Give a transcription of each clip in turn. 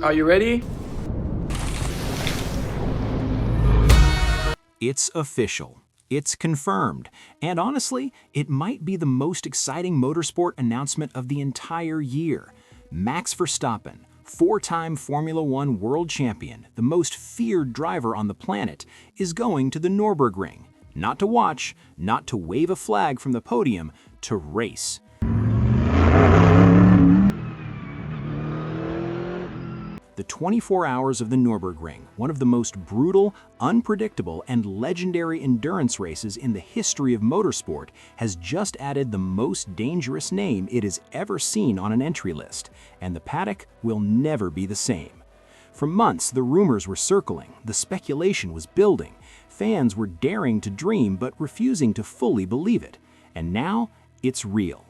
Are you ready? It's official. It's confirmed. And honestly, it might be the most exciting motorsport announcement of the entire year. Max Verstappen, four-time Formula One world champion, the most feared driver on the planet, is going to the Nürburgring. Not to watch, not to wave a flag from the podium, to race. The 24 hours of the Nürburgring, one of the most brutal, unpredictable, and legendary endurance races in the history of motorsport, has just added the most dangerous name it has ever seen on an entry list, and the paddock will never be the same. For months, the rumors were circling, the speculation was building, fans were daring to dream but refusing to fully believe it, and now it's real.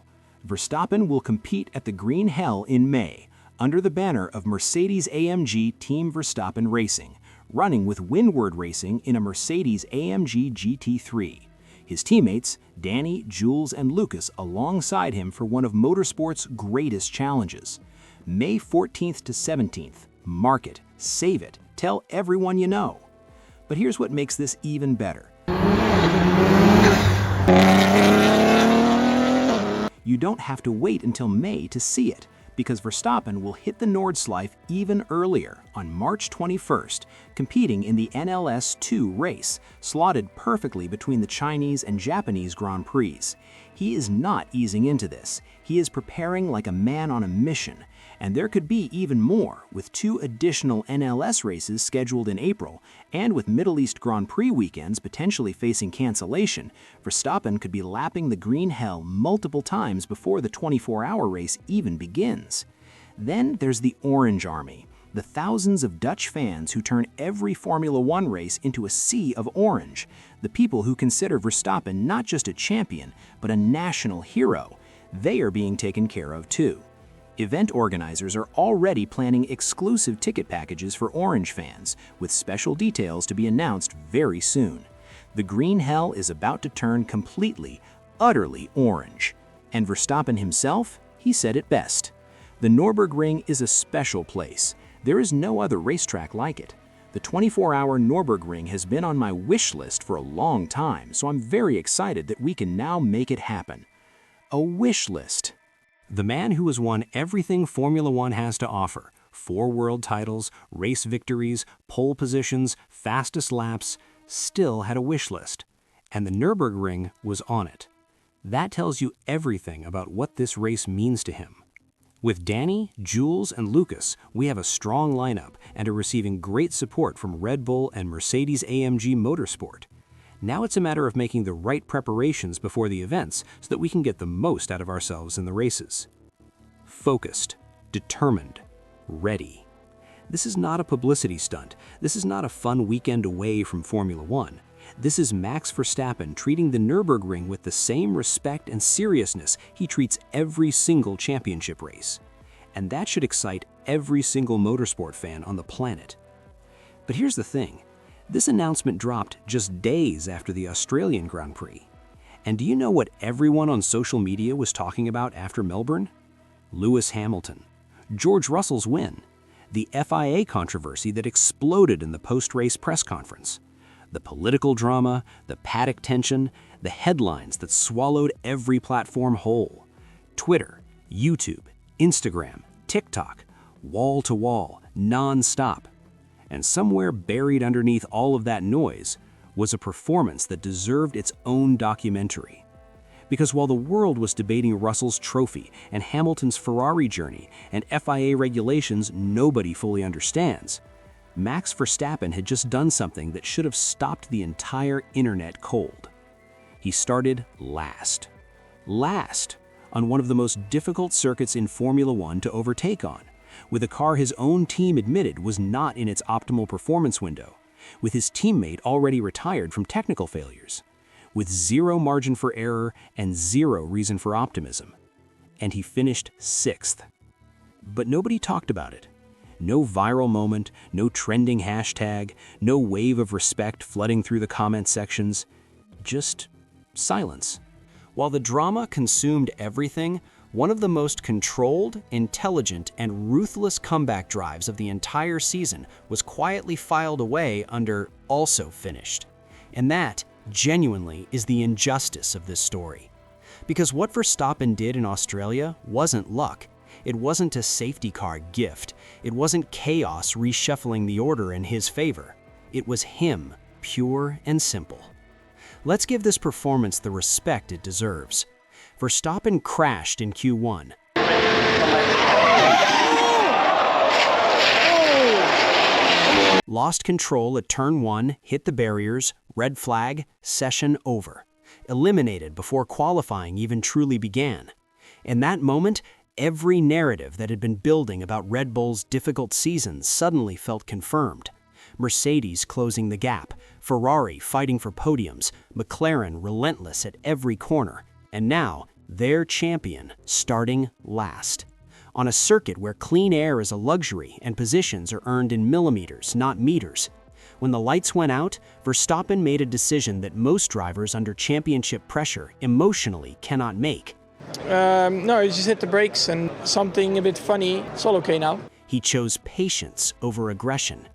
Verstappen will compete at the Green Hell in May, under the banner of Mercedes-AMG Team Verstappen Racing, running with Windward Racing in a Mercedes-AMG GT3. His teammates, Danny, Jules, and Lucas, alongside him for one of motorsport's greatest challenges. May 14th to 17th. Mark it, save it, tell everyone you know. But here's what makes this even better. You don't have to wait until May to see it, because Verstappen will hit the Nordschleife even earlier, on March 21st, competing in the NLS2 race, slotted perfectly between the Chinese and Japanese Grand Prix. He is not easing into this. He is preparing like a man on a mission, and there could be even more, with 2 additional NLS races scheduled in April, and with Middle East Grand Prix weekends potentially facing cancellation. Verstappen could be lapping the Green Hell multiple times before the 24-hour race even begins. Then there's the Orange Army, the thousands of Dutch fans who turn every Formula One race into a sea of orange, the people who consider Verstappen not just a champion, but a national hero. They are being taken care of too. Event organizers are already planning exclusive ticket packages for Orange fans, with special details to be announced very soon. The Green Hell is about to turn completely, utterly orange. And Verstappen himself, he said it best. The Nürburgring is a special place. There is no other racetrack like it. The 24-hour Nürburgring has been on my wish list for a long time, so I'm very excited that we can now make it happen. A wish list. The man who has won everything Formula One has to offer, 4 world titles, race victories, pole positions, fastest laps, still had a wish list. And the Nürburgring was on it. That tells you everything about what this race means to him. With Danny, Jules, and Lucas, we have a strong lineup and are receiving great support from Red Bull and Mercedes-AMG Motorsport. Now it's a matter of making the right preparations before the events so that we can get the most out of ourselves in the races. Focused, determined, ready. This is not a publicity stunt. This is not a fun weekend away from Formula One. This is Max Verstappen treating the Nürburgring with the same respect and seriousness he treats every single championship race. And that should excite every single motorsport fan on the planet. But here's the thing. This announcement dropped just days after the Australian Grand Prix. And do you know what everyone on social media was talking about after Melbourne? Lewis Hamilton, George Russell's win, the FIA controversy that exploded in the post-race press conference, the political drama, the paddock tension, the headlines that swallowed every platform whole. Twitter, YouTube, Instagram, TikTok, wall-to-wall, non-stop. And somewhere buried underneath all of that noise was a performance that deserved its own documentary. Because while the world was debating Russell's trophy and Hamilton's Ferrari journey and FIA regulations nobody fully understands, Max Verstappen had just done something that should have stopped the entire internet cold. He started last. Last on one of the most difficult circuits in Formula One to overtake on, with a car his own team admitted was not in its optimal performance window, with his teammate already retired from technical failures, with 0 margin for error and 0 reason for optimism. And he finished 6th. But nobody talked about it. No viral moment, no trending hashtag, no wave of respect flooding through the comment sections. Just silence. While the drama consumed everything, One of the most controlled, intelligent, and ruthless comeback drives of the entire season was quietly filed away under "also finished." And that, genuinely, is the injustice of this story. Because what Verstappen did in Australia wasn't luck. It wasn't a safety car gift. It wasn't chaos reshuffling the order in his favor. It was him, pure and simple. Let's give this performance the respect it deserves. Verstappen crashed in Q1. Lost control at turn 1, hit the barriers, red flag, session over. Eliminated before qualifying even truly began. In that moment, every narrative that had been building about Red Bull's difficult season suddenly felt confirmed. Mercedes closing the gap, Ferrari fighting for podiums, McLaren relentless at every corner, and now their champion starting last. On a circuit where clean air is a luxury and positions are earned in millimeters, not meters. When the lights went out, Verstappen made a decision that most drivers under championship pressure emotionally cannot make. No, you just hit the brakes and something a bit funny. It's all okay now. He chose patience over aggression.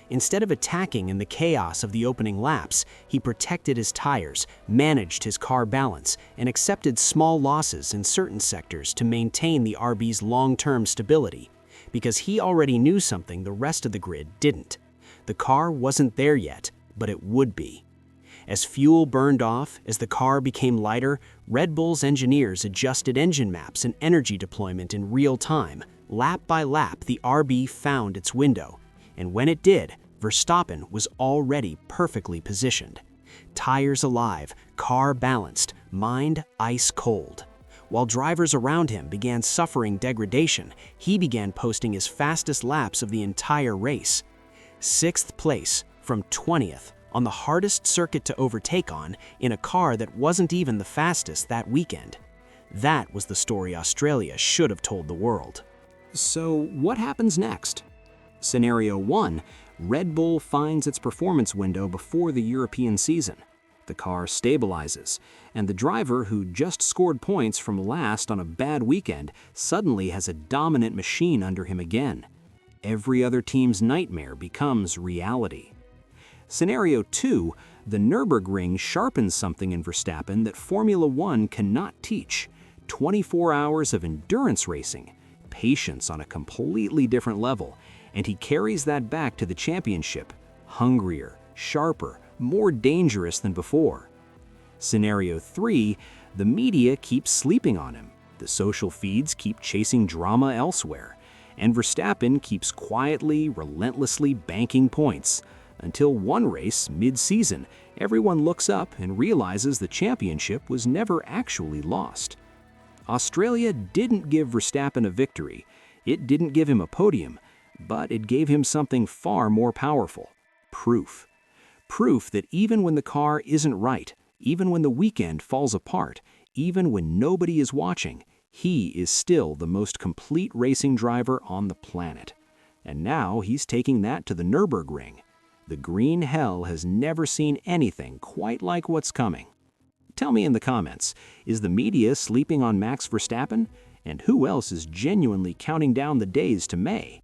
Instead of attacking in the chaos of the opening laps, he protected his tires, managed his car balance, and accepted small losses in certain sectors to maintain the RB's long-term stability, because he already knew something the rest of the grid didn't. The car wasn't there yet, but it would be. As fuel burned off, as the car became lighter, Red Bull's engineers adjusted engine maps and energy deployment in real time. Lap by lap, the RB found its window. And when it did, Verstappen was already perfectly positioned. Tires alive, car balanced, mind ice cold. While drivers around him began suffering degradation, he began posting his fastest laps of the entire race. 6th place from 20th on the hardest circuit to overtake on in a car that wasn't even the fastest that weekend. That was the story Australia should have told the world. So what happens next? Scenario 1, Red Bull finds its performance window before the European season. The car stabilizes, and the driver who just scored points from last on a bad weekend suddenly has a dominant machine under him again. Every other team's nightmare becomes reality. Scenario 2, the Nürburgring sharpens something in Verstappen that Formula One cannot teach. 24 hours of endurance racing, patience on a completely different level, and he carries that back to the championship, hungrier, sharper, more dangerous than before. Scenario 3, the media keeps sleeping on him. The social feeds keep chasing drama elsewhere, and Verstappen keeps quietly, relentlessly banking points. Until one race, mid-season, everyone looks up and realizes the championship was never actually lost. Australia didn't give Verstappen a victory. It didn't give him a podium, but it gave him something far more powerful: proof. Proof that even when the car isn't right, even when the weekend falls apart, even when nobody is watching, he is still the most complete racing driver on the planet. And now he's taking that to the Nürburgring. The green hell has never seen anything quite like what's coming. Tell me in the comments, is the media sleeping on Max Verstappen? And who else is genuinely counting down the days to May?